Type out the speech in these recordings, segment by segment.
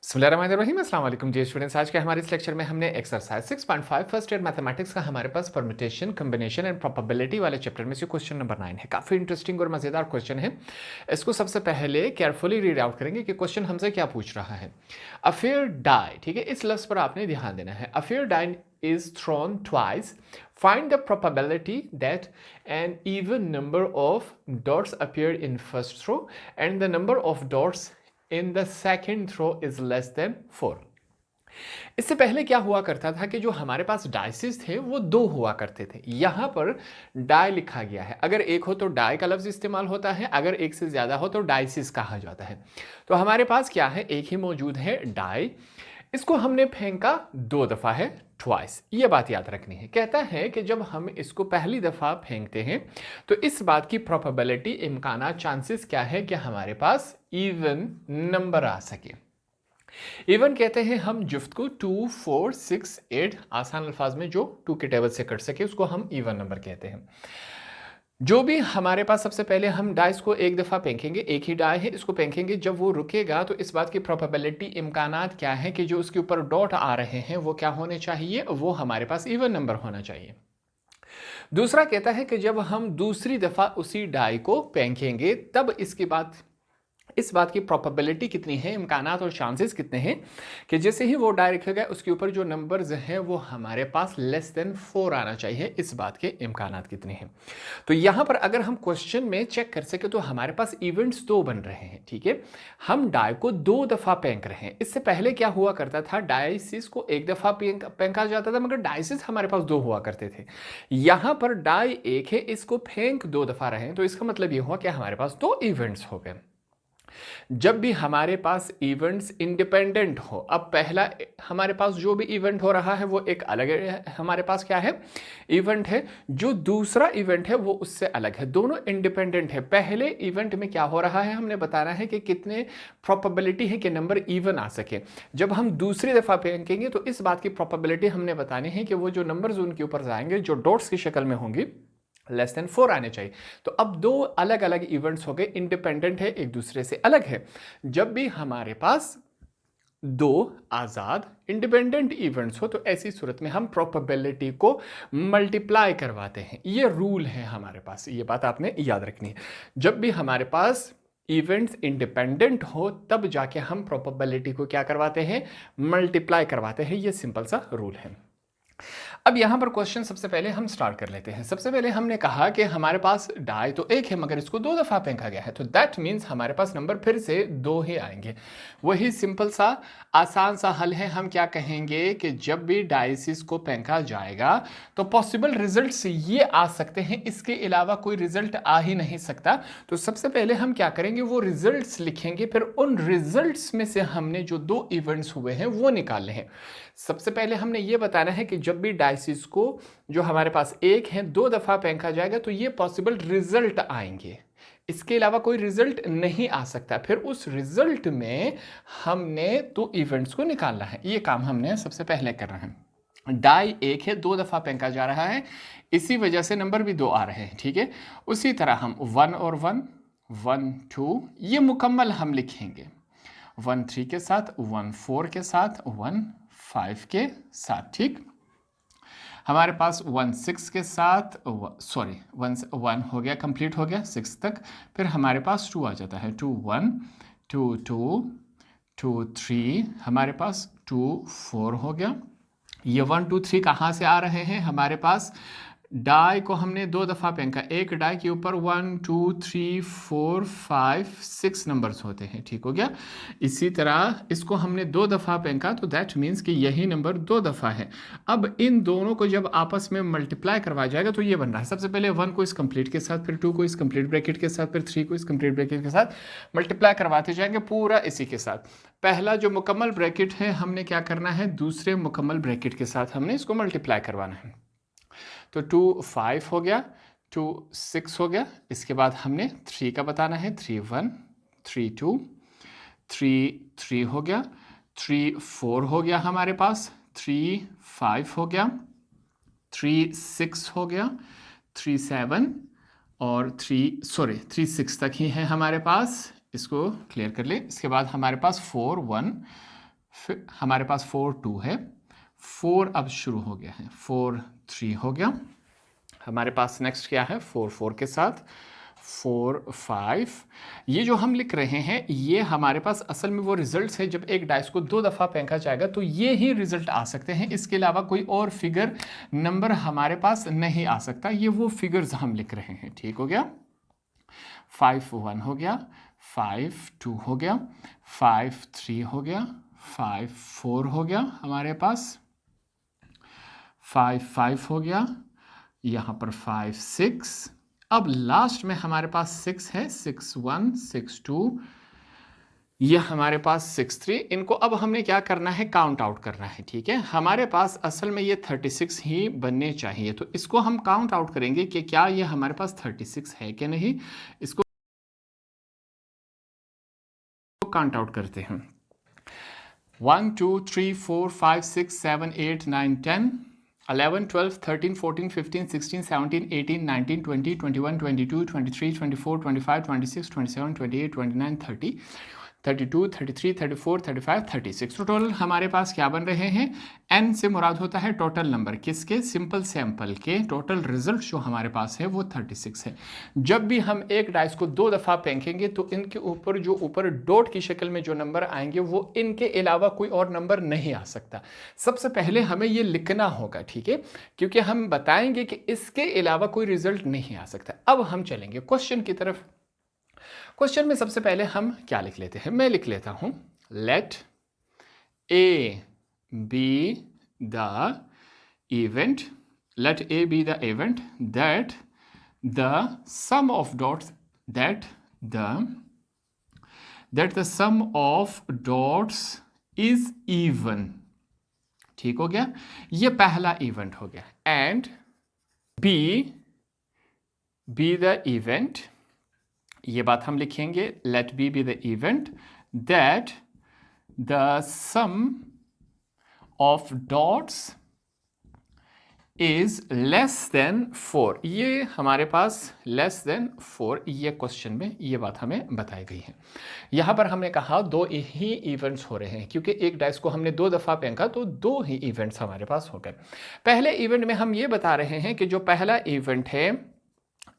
बिस्मिल्लाहिर्रहमानिर्रहीम, अस्सलाम वालेकुम डियर स्टूडेंट्स। आज के हमारे इस लेक्चर में हमने एक्सरसाइज 6.5 फर्स्ट ईयर मैथमेटिक्स का हमारे पास परम्यूटेशन, कॉम्बिनेशन एंड प्रोबेबिलिटी वाले चैप्टर में से क्वेश्चन नंबर 9 है। काफ़ी इंटरेस्टिंग और मज़ेदार क्वेश्चन है। इसको सबसे पहले केयरफुली रीड आउट करेंगे कि क्वेश्चन हमसे क्या पूछ रहा है। अ फेयर डाई, ठीक है, इस लफ्ज़ पर आपने ध्यान देना है। A fair die is thrown twice. Find the probability that an even number of dots appear in first row and the number of dots in the second row is less than 4. इससे पहले क्या हुआ करता था कि जो हमारे पास डाइसिस थे वो दो हुआ करते थे। यहां पर डाई लिखा गया है, अगर एक हो तो डाई का लफ्ज इस्तेमाल होता है, अगर एक से ज्यादा हो तो डाइसिस कहा जाता है। तो हमारे पास क्या है, एक ही मौजूद है डाई, इसको हमने फेंका दो दफा है, ट्वाइस। ये बात याद रखनी है। कहता है कि जब हम इसको पहली दफा फेंकते हैं तो इस बात की प्रोबेबिलिटी, इम्काना, चांसेस क्या है कि हमारे पास इवन नंबर आ सके। इवन कहते हैं हम जुफ्त को 2, 4, 6, 8, आसान अल्फाज में जो 2 के टेबल से कट सके उसको हम इवन नंबर कहते हैं। जो भी हमारे पास, सबसे पहले हम डाइस को एक दफ़ा फेंकेंगे, एक ही डाई है, इसको फेंकेंगे, जब वो रुकेगा तो इस बात की प्रोबेबिलिटी, इम्कानात क्या है कि जो उसके ऊपर डॉट आ रहे हैं वो क्या होने चाहिए, वो हमारे पास इवन नंबर होना चाहिए। दूसरा कहता है कि जब हम दूसरी दफ़ा उसी डाई को फेंकेंगे तब इसके बाद इस बात की प्रोबेबिलिटी कितनी है, इम्कानात और चांसेस कितने हैं कि जैसे ही वो डाई रखेगा उसके ऊपर जो नंबर्स हैं वो हमारे पास लेस देन 4 आना चाहिए। इस बात के इम्कानात कितने हैं। तो यहां पर अगर हम क्वेश्चन में चेक कर सके तो हमारे पास इवेंट्स दो बन रहे हैं, ठीक है। हम डाई को दो दफा फेंक रहे हैं। इससे पहले क्या हुआ करता था, डाइसिस को एक दफा फेंका जाता था मगर डाइसिस हमारे पास दो हुआ करते थे। यहां पर डाई एक है, इसको फेंक दो दफा रहे हैं, तो इसका मतलब यह हुआ कि हमारे पास दो इवेंट्स हो गए। जब भी हमारे पास इवेंट्स इंडिपेंडेंट हो, अब पहला हमारे पास जो भी इवेंट हो रहा है वो एक अलग हमारे पास क्या है, इवेंट है, जो दूसरा इवेंट है वो उससे अलग है, दोनों इंडिपेंडेंट है। पहले इवेंट में क्या हो रहा है, हमने बताना है कि कितने प्रोबेबिलिटी है कि नंबर इवन आ सके। जब हम दूसरी दफा फेंकेंगे तो इस बात की प्रोबेबिलिटी हमने बतानी है कि वो जो नंबर्स उनके ऊपर जाएंगे जो डॉट्स की शक्ल में होंगी लेस देन 4 आने चाहिए। तो अब दो अलग अलग इवेंट्स हो गए, इंडिपेंडेंट है, एक दूसरे से अलग है। जब भी हमारे पास दो आजाद इंडिपेंडेंट इवेंट्स हो तो ऐसी सूरत में हम प्रोबेबिलिटी को मल्टीप्लाई करवाते हैं। ये रूल है हमारे पास, ये बात आपने याद रखनी है। जब भी हमारे पास इवेंट्स इंडिपेंडेंट हो तब जाके हम प्रोबेबिलिटी को क्या करवाते हैं, मल्टीप्लाई करवाते हैं। ये सिंपल सा रूल है। अब यहां पर क्वेश्चन सबसे पहले हम स्टार्ट कर लेते हैं। सबसे पहले हमने कहा कि हमारे पास डाई तो एक है मगर इसको दो दफा फेंका गया है, तो दैट मीन्स हमारे पास नंबर फिर से दो ही आएंगे। वही सिंपल सा आसान सा हल है। हम क्या कहेंगे कि जब भी डाइसिस को फेंका जाएगा तो पॉसिबल रिजल्ट्स ये आ सकते हैं, इसके अलावा कोई रिजल्ट आ ही नहीं सकता। तो सबसे पहले हम क्या करेंगे, वो रिजल्ट्स लिखेंगे, फिर उन रिजल्ट्स में से हमने जो दो इवेंट्स हुए हैं वो निकालने हैं। सबसे पहले हमने ये बताना है कि जब भी डाइसिस को जो हमारे पास एक है दो दफा फेंका जाएगा तो ये पॉसिबल रिजल्ट आएंगे, इसके अलावा कोई रिजल्ट नहीं आ सकता। फिर उस रिजल्ट में हमने दो इवेंट्स को निकालना है। ये काम हमने सबसे पहले करना है। डाई एक है, दो दफा फेंका जा रहा है, इसी वजह से नंबर भी दो आ रहे हैं, ठीक है। उसी तरह हम 1 और 1, 1 2 ये मुकम्मल हम लिखेंगे, 1 3 के साथ, 1 4 के साथ, 1 5 के साथ, ठीक। हमारे पास 1 6 के साथ, सॉरी 1 हो गया, कंप्लीट हो गया 6 तक। फिर हमारे पास 2 आ जाता है, 2 1 2 2 2 3, हमारे पास 2 4 हो गया। ये 1 2 3 कहाँ से आ रहे हैं, हमारे पास डाई को हमने दो दफा फेंका, एक डाई के ऊपर 1 2 3 4 5 6 नंबर्स होते हैं, ठीक हो गया। इसी तरह इसको हमने दो दफा फेंका तो दैट मीन्स कि यही नंबर दो दफा है। अब इन दोनों को जब आपस में मल्टीप्लाई करवाया जाएगा तो ये बन रहा है। सबसे पहले 1 को इस कंप्लीट के साथ, फिर 2 को इस कंप्लीट ब्रैकेट के साथ, फिर 3 को इस कंप्लीट ब्रैकेट के साथ मल्टीप्लाई करवाते जाएंगे पूरा इसी के साथ। पहला जो मुकम्मल ब्रैकेट है हमने क्या करना है, दूसरे मुकम्मल ब्रैकेट के साथ हमने इसको मल्टीप्लाई करवाना है। तो 2 5 हो गया, 2 6 हो गया। इसके बाद हमने 3 का बताना है, 3 1 3 2 3 3 हो गया, 3 4 हो गया हमारे पास, 3 5 हो गया, 3 6 हो गया, 3 7 और 3 6 तक ही है हमारे पास। इसको क्लियर कर ले। इसके बाद हमारे पास 4 1 फिर हमारे पास 4 2 है, 4 अब शुरू हो गया है, 4 3 हो गया। हमारे पास नेक्स्ट क्या है, 4 4 के साथ 4 5। ये जो हम लिख रहे हैं ये हमारे पास असल में वो रिजल्ट्स है जब एक डाइस को 2 दफ़ा फेंका जाएगा तो ये ही रिजल्ट आ सकते हैं, इसके अलावा कोई और फिगर नंबर हमारे पास नहीं आ सकता। ये वो फिगर्स हम लिख रहे हैं, ठीक हो गया। 5 1 हो गया, 5 2 हो गया, 5 3 हो गया, 5 4 हो गया, हमारे पास 5 5 हो गया, यहाँ पर 5 6। अब लास्ट में हमारे पास 6 है, 6 1 6 2, ये हमारे पास 6 3। इनको अब हमने क्या करना है, काउंट आउट करना है, ठीक है। हमारे पास असल में ये 36 ही बनने चाहिए, तो इसको हम काउंट आउट करेंगे कि क्या ये हमारे पास 36 है कि नहीं। इसको काउंट आउट करते हैं। 1 2 3 4 5 6 7 8 9 10 11 12 13 14 15 16 17 18 19 20 21 22 23 24 25 26 27 28 29 30 32 33 34 35 36। तो टोटल हमारे पास क्या बन रहे हैं, n से मुराद होता है टोटल नंबर, किसके, सिंपल सैंपल के। टोटल रिजल्ट जो हमारे पास है वो 36 है। जब भी हम एक डाइस को 2 दफ़ा फेंकेंगे तो इनके ऊपर जो ऊपर डॉट की शक्ल में जो नंबर आएंगे वो इनके अलावा कोई और नंबर नहीं आ सकता। सबसे पहले हमें ये लिखना होगा, ठीक है, क्योंकि हम बताएंगे कि इसके अलावा कोई रिजल्ट नहीं आ सकता। अब हम चलेंगे क्वेश्चन की तरफ। क्वेश्चन में सबसे पहले हम क्या लिख लेते हैं, मैं लिख लेता हूं, let A be the event, let A be the event that the sum of dots that the sum of dots is even। ठीक हो गया, ये पहला इवेंट हो गया। And B be the event, ये बात हम लिखेंगे, let B be the event that the sum of dots is less than 4। ये हमारे पास less than 4 ये क्वेश्चन में ये बात हमें बताई गई है। यहाँ पर हमने कहा 2 ही इवेंट्स हो रहे हैं, क्योंकि एक डाइस को हमने 2 दफ़ा फेंका तो 2 ही इवेंट्स हमारे पास हो गए। पहले इवेंट में हम ये बता रहे हैं कि जो पहला इवेंट है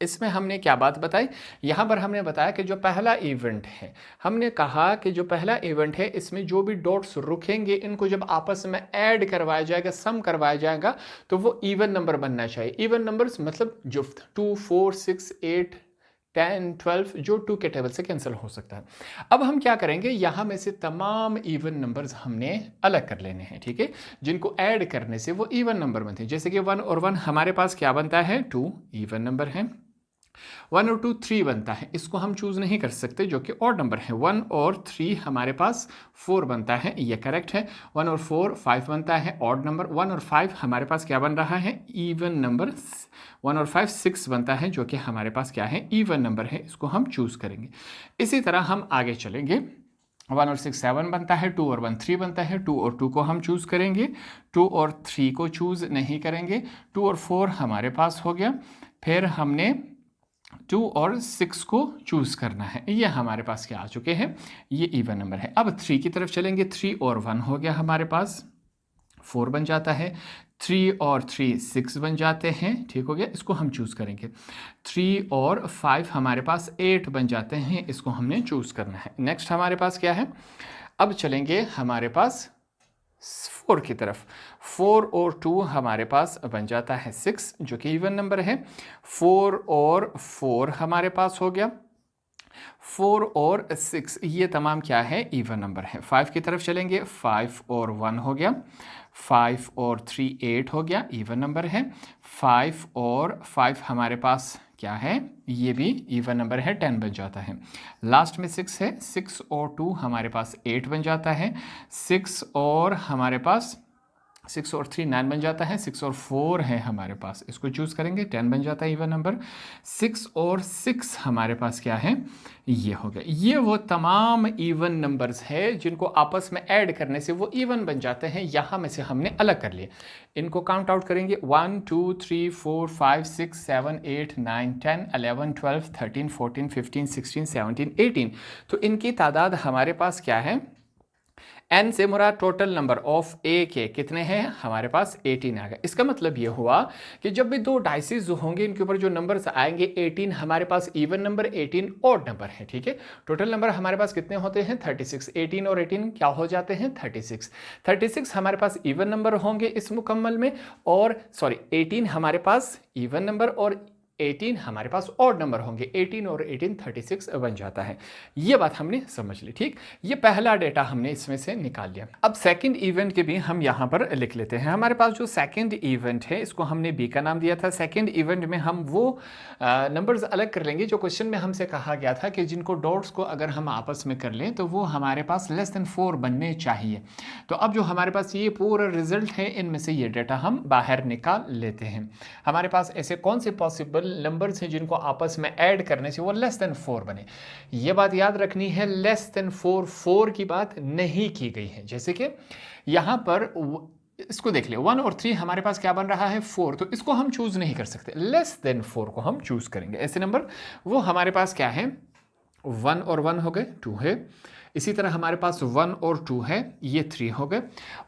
इसमें हमने क्या बात बताई, यहाँ पर हमने बताया कि जो पहला इवेंट है, हमने कहा कि जो पहला इवेंट है इसमें जो भी डॉट्स रुकेंगे इनको जब आपस में ऐड करवाया जाएगा, सम करवाया जाएगा, तो वो इवन नंबर बनना चाहिए। इवन नंबर्स मतलब जो 2 4 6 8 10 12 जो 2 के टेबल से कैंसिल हो सकता है। अब हम क्या करेंगे, यहाँ में से तमाम इवन नंबर्स हमने अलग कर लेने हैं, ठीक है, जिनको ऐड करने से वो इवन नंबर बनते हैं। जैसे कि 1 और 1 हमारे पास क्या बनता है, 2 इवन नंबर है। 1 और 2 3 बनता है, इसको हम चूज नहीं कर सकते जो कि ऑड नंबर है। 1 और 3 हमारे पास 4 बनता है, ये करेक्ट है। 1 और 4 5 बनता है, ऑड नंबर। 1 और 5 हमारे पास क्या बन रहा है, इवन नंबर। 1 और 5 6 बनता है जो कि हमारे पास क्या है, इवन नंबर है, इसको हम चूज करेंगे। इसी तरह हम आगे चलेंगे। 1 और 6 7 बनता है, 2 और 1 3 बनता है, 2 और 2 को हम चूज करेंगे, 2 और 3 को चूज नहीं करेंगे। 2 और 4 हमारे पास हो गया, फिर हमने 2 और 6 को चूज करना है, ये हमारे पास क्या आ चुके हैं, ये इवन नंबर है। अब 3 की तरफ चलेंगे, 3 और 1 हो गया हमारे पास, 4 बन जाता है। 3 और 3 6 बन जाते हैं, ठीक हो गया, इसको हम चूज करेंगे। 3 और 5 हमारे पास 8 बन जाते हैं, इसको हमने चूज करना है। नेक्स्ट हमारे पास क्या है, अब चलेंगे हमारे पास 4 की तरफ। 4 और 2 हमारे पास बन जाता है 6 जो कि इवन नंबर है। 4 और 4 हमारे पास हो गया, 4 और 6 ये तमाम क्या है, इवन नंबर है। 5 की तरफ चलेंगे, 5 और 1 हो गया, 5 और 3 8 हो गया, इवन नंबर है। 5 और 5 हमारे पास क्या है, ये भी इवन नंबर है, 10 बन जाता है। लास्ट में 6 है, 6 और 2 हमारे पास 8 बन जाता है। 6 और हमारे पास 6 और 3 9 बन जाता है। 6 और 4 है हमारे पास, इसको चूज करेंगे, 10 बन जाता है इवन नंबर। 6 और 6 हमारे पास क्या है, ये हो गया। ये वो तमाम इवन नंबर्स है जिनको आपस में ऐड करने से वो इवन बन जाते हैं, यहाँ में से हमने अलग कर लिए। इनको काउंट आउट करेंगे, 1 2 3 4 5 6 7 8 9 10 11 12 13 14 15 16 17 18। तो इनकी तादाद हमारे पास क्या है, n से मुराद टोटल नंबर ऑफ ए के कितने हैं, हमारे पास 18 आ गया। इसका मतलब ये हुआ कि जब भी दो डाइसेस होंगे इनके ऊपर जो नंबर्स आएंगे 18 हमारे पास इवन नंबर, 18 ऑड नंबर है, ठीक है। टोटल नंबर हमारे पास कितने होते हैं 36, 18 और 18 क्या हो जाते हैं 36। 36 हमारे पास इवन नंबर होंगे इस मुकम्मल में, और सॉरी 18 हमारे पास इवन नंबर और 18 हमारे पास ऑड नंबर होंगे, 18 और 18 36 बन जाता है। ये बात हमने समझ ली, ठीक। ये पहला डेटा हमने इसमें से निकाल लिया। अब सेकंड इवेंट के भी हम यहाँ पर लिख लेते हैं। हमारे पास जो सेकंड इवेंट है इसको हमने बी का नाम दिया था। सेकंड इवेंट में हम वो नंबर्स अलग कर लेंगे जो क्वेश्चन में हमसे कहा गया था कि जिनको डॉट्स को अगर हम आपस में कर लें तो वो हमारे पास लेस देन 4 बनने चाहिए। तो अब जो हमारे पास ये पूरा रिजल्ट है इनमें से ये डेटा हम बाहर निकाल लेते हैं। हमारे पास ऐसे कौन से पॉसिबल नंबर्स हैं जिनको आपस में ऐड करने से वो लेस देन 4 बने। ये बात याद रखनी है, लेस देन 4 की बात नहीं की गई है। जैसे कि यहां पर इसको देख ले 1 और 3 हमारे पास क्या बन रहा है 4, तो इसको हम चूज नहीं कर सकते, लेस देन 4 को हम चूज करेंगे। ऐसे नंबर वो हमारे पास क्या है 1 और 1 हो गए 2 है। इसी तरह हमारे पास 1 और 2 है, ये 3 हो गए।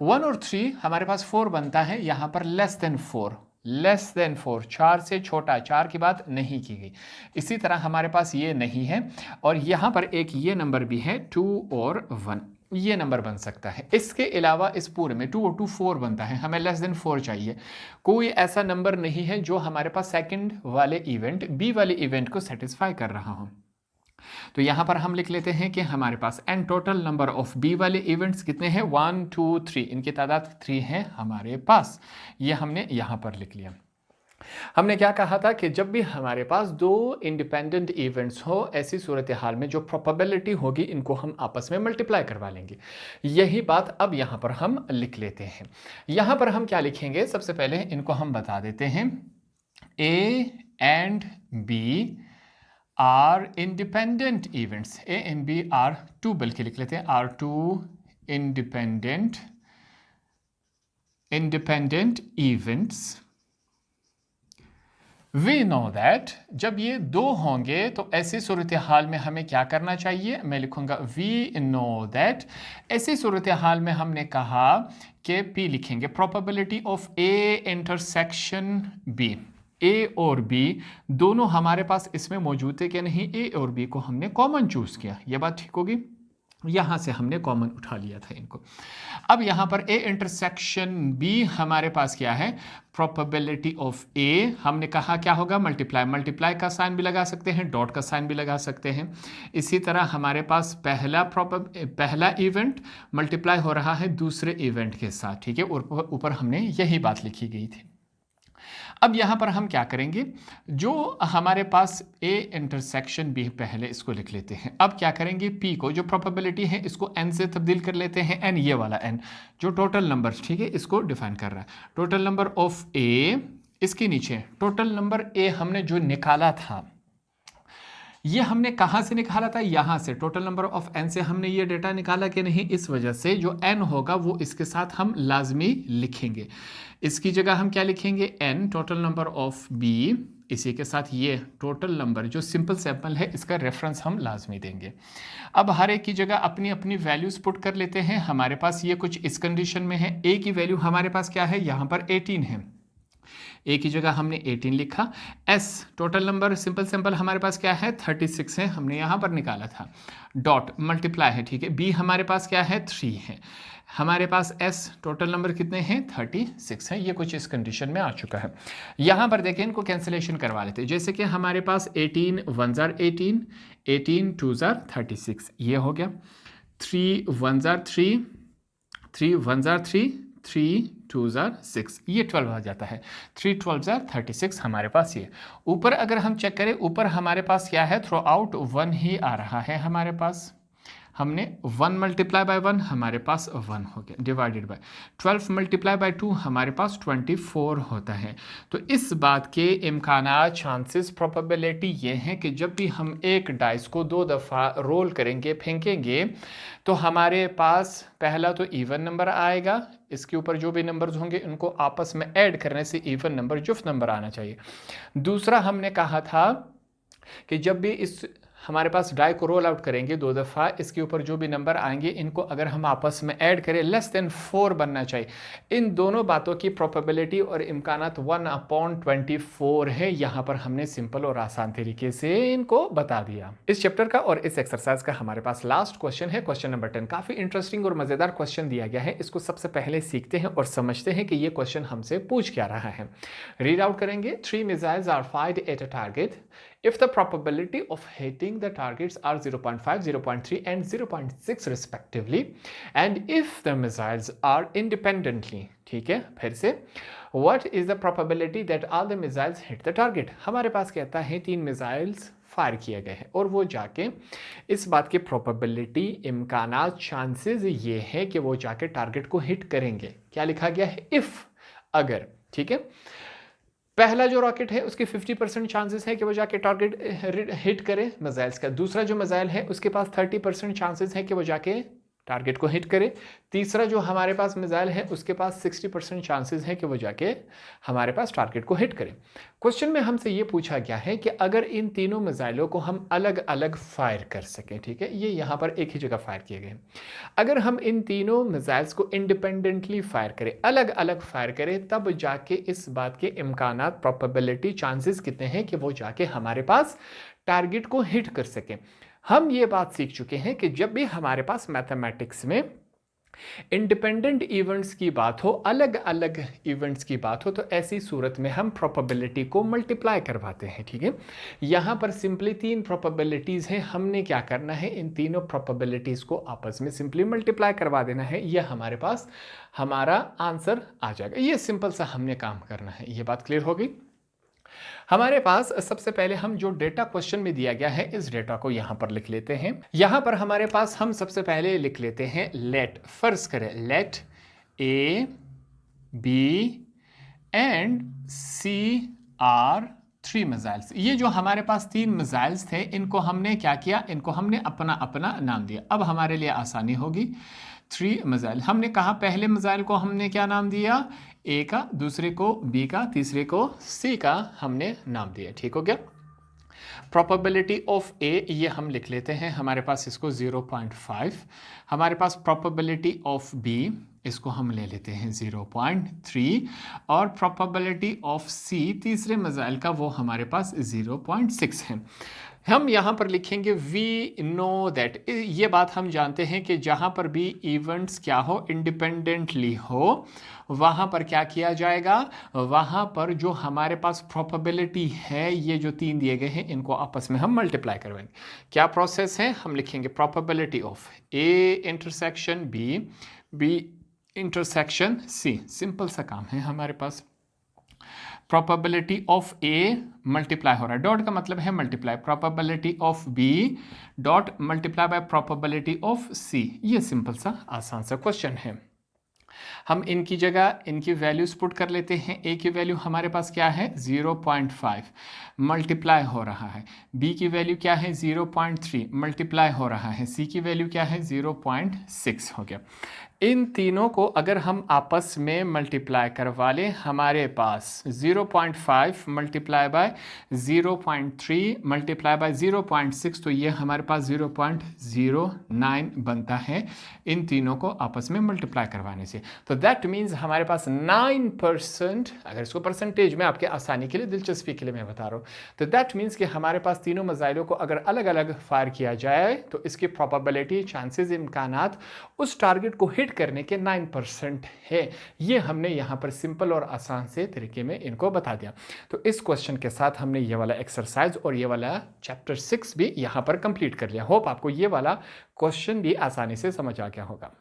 1 और 3 हमारे पास 4 बनता है, यहां पर लेस देन 4, लेस देन 4 4 से छोटा, 4 की बात नहीं की गई। इसी तरह हमारे पास ये नहीं है, और यहां पर एक ये नंबर भी है 2 और 1, ये नंबर बन सकता है। इसके अलावा इस पूरे में 2 और 2 4 बनता है, हमें लेस देन 4 चाहिए। कोई ऐसा नंबर नहीं है जो हमारे पास सेकंड वाले इवेंट बी वाले इवेंट को सेटिस्फाई कर रहा हो। तो यहां पर हम लिख लेते हैं कि हमारे पास an total number of B वाले इवेंट्स कितने हैं 1 2 3, इनकी तादाद 3 है हमारे पास। ये हमने यहां पर लिख लिया। हमने क्या कहा था कि जब भी हमारे पास दो इंडिपेंडेंट इवेंट्स हो ऐसी सूरत हाल में जो प्रोबेबिलिटी होगी इनको हम आपस में मल्टीप्लाई करवा लेंगे। यही बात अब यहां पर हम लिख लेते हैं। यहां पर हम क्या लिखेंगे, सबसे पहले इनको हम बता देते हैं A and B are independent events. A and B are two, बल्कि लिख लेते हैं are two independent events. We know that जब ये दो होंगे तो ऐसी सूरत हाल में हमें क्या करना चाहिए, मैं लिखूंगा वी नो दैट। ऐसी सूरत हाल में हमने कहा कि P लिखेंगे probability of A intersection B. A और बी दोनों हमारे पास इसमें मौजूद है कि नहीं, ए और बी को हमने कॉमन चूज किया, यह बात ठीक होगी। यहां से हमने कॉमन उठा लिया था इनको। अब यहां पर ए इंटरसेक्शन बी हमारे पास क्या है, प्रोबेबिलिटी ऑफ ए। हमने कहा क्या होगा मल्टीप्लाई, मल्टीप्लाई का साइन भी लगा सकते हैं, डॉट का साइन भी लगा सकते हैं। इसी तरह हमारे पास पहला इवेंट मल्टीप्लाई हो रहा है दूसरे इवेंट के साथ, ठीक है। ऊपर हमने यही बात लिखी गई थी। अब यहां पर हम क्या करेंगे, जो हमारे पास ए इंटरसेक्शन बी पहले इसको लिख लेते हैं। अब क्या करेंगे, पी को जो प्रोबेबिलिटी है इसको एन से तब्दील कर लेते हैं। एन ये वाला एन जो टोटल नंबर, ठीक है, इसको डिफाइन कर रहा है। टोटल नंबर ऑफ ए, इसके नीचे टोटल नंबर ए हमने जो निकाला था, ये हमने कहां से निकाला था, यहां से। टोटल नंबर ऑफ एन से हमने ये डेटा निकाला कि नहीं, इस वजह से जो एन होगा वो इसके साथ हम लाजमी लिखेंगे। इसकी जगह हम क्या लिखेंगे, n total number of B, इसी के साथ ये टोटल नंबर जो सिंपल सैंपल है इसका रेफरेंस हम लाजमी देंगे। अब हर एक की जगह अपनी अपनी वैल्यूज पुट कर लेते हैं। हमारे पास ये कुछ इस कंडीशन में है, ए की वैल्यू हमारे पास क्या है, यहाँ पर 18 है, ए की जगह हमने 18 लिखा। एस टोटल नंबर सिंपल हमारे पास क्या है 36 है, हमने यहाँ पर निकाला था। डॉट मल्टीप्लाई है, ठीक है। बी हमारे पास क्या है 3 है। हमारे पास एस टोटल नंबर कितने हैं 36 है। ये कुछ इस कंडीशन में आ चुका है। यहाँ पर देखें इनको कैंसिलेशन करवा लेते हैं। जैसे कि हमारे पास 18 1 जार 18, 18 2 जार 36, ये हो गया। 3 1 जार 3, 3 1 जार 3, 3 2 जार 6, ये 12 आ जाता है। 3 12 जार 36 हमारे पास ये। ऊपर अगर हम चेक करें, ऊपर हमारे पास क्या है, थ्रू आउट 1 ही आ रहा है हमारे पास। हमने 1 मल्टीप्लाई बाय 1 हमारे पास 1 हो गया, डिवाइडेड बाय 12 मल्टीप्लाई बाय 2 हमारे पास 24 होता है। तो इस बात के इम्कानात, चांसेस, प्रोबेबिलिटी ये हैं कि जब भी हम एक डाइस को 2 दफ़ा रोल करेंगे, फेंकेंगे, तो हमारे पास पहला तो इवन नंबर आएगा, इसके ऊपर जो भी नंबर्स होंगे उनको आपस में ऐड करने से इवन नंबर, जुफ्त नंबर आना चाहिए। दूसरा हमने कहा था कि जब भी हमारे पास डाई को रोल आउट करेंगे 2 दफ़ा, इसके ऊपर जो भी नंबर आएंगे इनको अगर हम आपस में ऐड करें लेस देन 4 बनना चाहिए। इन दोनों बातों की प्रोबेबिलिटी और इम्कानात 1/24 है। यहाँ पर हमने सिंपल और आसान तरीके से इनको बता दिया। इस चैप्टर का और इस एक्सरसाइज का हमारे पास लास्ट क्वेश्चन है, क्वेश्चन नंबर 10। काफ़ी इंटरेस्टिंग और मज़ेदार क्वेश्चन दिया गया है। इसको सबसे पहले सीखते हैं और समझते हैं कि ये क्वेश्चन हमसे पूछ क्या रहा है। रीड आउट करेंगे। 3 missiles are fired at a target if the probability of hitting the targets are 0.5, 0.3 and 0.6 respectively and if the missiles are independently, ठीक है, फिर से what is the probability that all the missiles hit the target। हमारे पास कहता है 3 missiles fire किए गए हैं और वो जाके इस बात की प्रोबेबिलिटी, इम्कानात, चांसेस ये है कि वो जाके टारगेट को हिट करेंगे। क्या लिखा गया है? इफ, अगर, ठीक है। पहला जो रॉकेट है उसके 50% चांसेस है कि वो जाके टारगेट हिट करे मिसाइल्स का। दूसरा जो मिसाइल है उसके पास 30% चांसेस है कि वो जाके टारगेट को हिट करे। तीसरा जो हमारे पास मिसाइल है उसके पास 60% चांसेस है कि वो जाके हमारे पास टारगेट को हिट करे। क्वेश्चन में हमसे ये पूछा गया है कि अगर इन तीनों मिसाइलों को हम अलग अलग फायर कर सकें, ठीक है, ये यहाँ पर एक ही जगह फायर किए गए हैं। अगर हम इन तीनों मिसाइल्स को इंडिपेंडेंटली फायर करें, अलग अलग फायर करें, तब जाके इस बात के इम्कानात, प्रोबेबिलिटी, चांसेस कितने हैं कि वो जाके हमारे पास टारगेट को हिट कर सकें। हम ये बात सीख चुके हैं कि जब भी हमारे पास मैथमेटिक्स में इंडिपेंडेंट इवेंट्स की बात हो, अलग अलग इवेंट्स की बात हो, तो ऐसी सूरत में हम प्रोबेबिलिटी को मल्टीप्लाई करवाते हैं, ठीक है। यहाँ पर सिंपली 3 प्रोबेबिलिटीज़ हैं। हमने क्या करना है, इन तीनों प्रोबेबिलिटीज़ को आपस में सिंपली मल्टीप्लाई करवा देना है। यह हमारे पास हमारा आंसर आ जाएगा। ये सिंपल सा हमने काम करना है। ये बात क्लियर हो गई। हमारे पास सबसे पहले हम जो डेटा क्वेश्चन में दिया गया है इस डेटा को यहां पर लिख लेते हैं। यहां पर हमारे पास हम सबसे पहले लिख लेते हैं लेट, फर्ज करें let A B and C are 3 missiles. ये जो हमारे पास 3 मिसाइल्स थे इनको हमने क्या किया, इनको हमने अपना अपना नाम दिया। अब हमारे लिए आसानी होगी। 3 मिसाइल हमने कहा, पहले मिसाइल को हमने क्या नाम दिया, ए का, दूसरे को बी का, तीसरे को सी का हमने नाम दिया। ठीक हो गया। प्रोबेबिलिटी ऑफ ए ये हम लिख लेते हैं, हमारे पास इसको 0.5। हमारे पास प्रोबेबिलिटी ऑफ बी इसको हम ले लेते हैं 0.3 और प्रोबेबिलिटी ऑफ सी तीसरे मिसाइल का वो हमारे पास 0.6 है। हम यहाँ पर लिखेंगे वी नो दैट, ये बात हम जानते हैं कि जहाँ पर भी इवेंट्स क्या हो, इंडिपेंडेंटली हो, वहाँ पर क्या किया जाएगा, वहाँ पर जो हमारे पास प्रोबेबिलिटी है, ये जो 3 दिए गए हैं इनको आपस में हम मल्टीप्लाई करवाएंगे। क्या प्रोसेस है, हम लिखेंगे probability of A intersection B, B intersection C. Simple सा काम है हमारे पास। प्रोबेबिलिटी ऑफ ए मल्टीप्लाई हो रहा है, डॉट का मतलब है multiply, probability of B dot multiply by probability of C. ये सिंपल सा आसान सा क्वेश्चन है। हम इनकी जगह इनकी वैल्यूज पुट कर लेते हैं। ए की वैल्यू हमारे पास क्या है 0.5 मल्टीप्लाई हो रहा है, बी की वैल्यू क्या है 0.3 मल्टीप्लाई हो रहा है, सी की वैल्यू क्या है 0.6 हो गया। इन तीनों को अगर हम आपस में मल्टीप्लाई करवा लें, हमारे पास 0.5 मल्टीप्लाई बाय 0.3 मल्टीप्लाई बाय 0.6, तो ये हमारे पास 0.09 बनता है इन तीनों को आपस में मल्टीप्लाई करवाने से। तो दैट मीन्स हमारे पास 9%, अगर इसको परसेंटेज में आपके आसानी के लिए, दिलचस्पी के लिए मैं बता रहा हूँ, तो दैट मीन्स कि हमारे पास तीनों मिसाइलों को अगर अलग अलग फायर किया जाए तो इसकी प्रोबेबिलिटी, चांसेस, इम्कानात उस टारगेट को हिट करने के 9% है। ये हमने यहाँ पर सिंपल और आसान से तरीके में इनको बता दिया। तो इस क्वेश्चन के साथ हमने ये वाला एक्सरसाइज और ये वाला चैप्टर 6 भी यहाँ पर कंप्लीट कर लिया। होप आपको ये वाला क्वेश्चन भी आसानी से समझ आ गया होगा।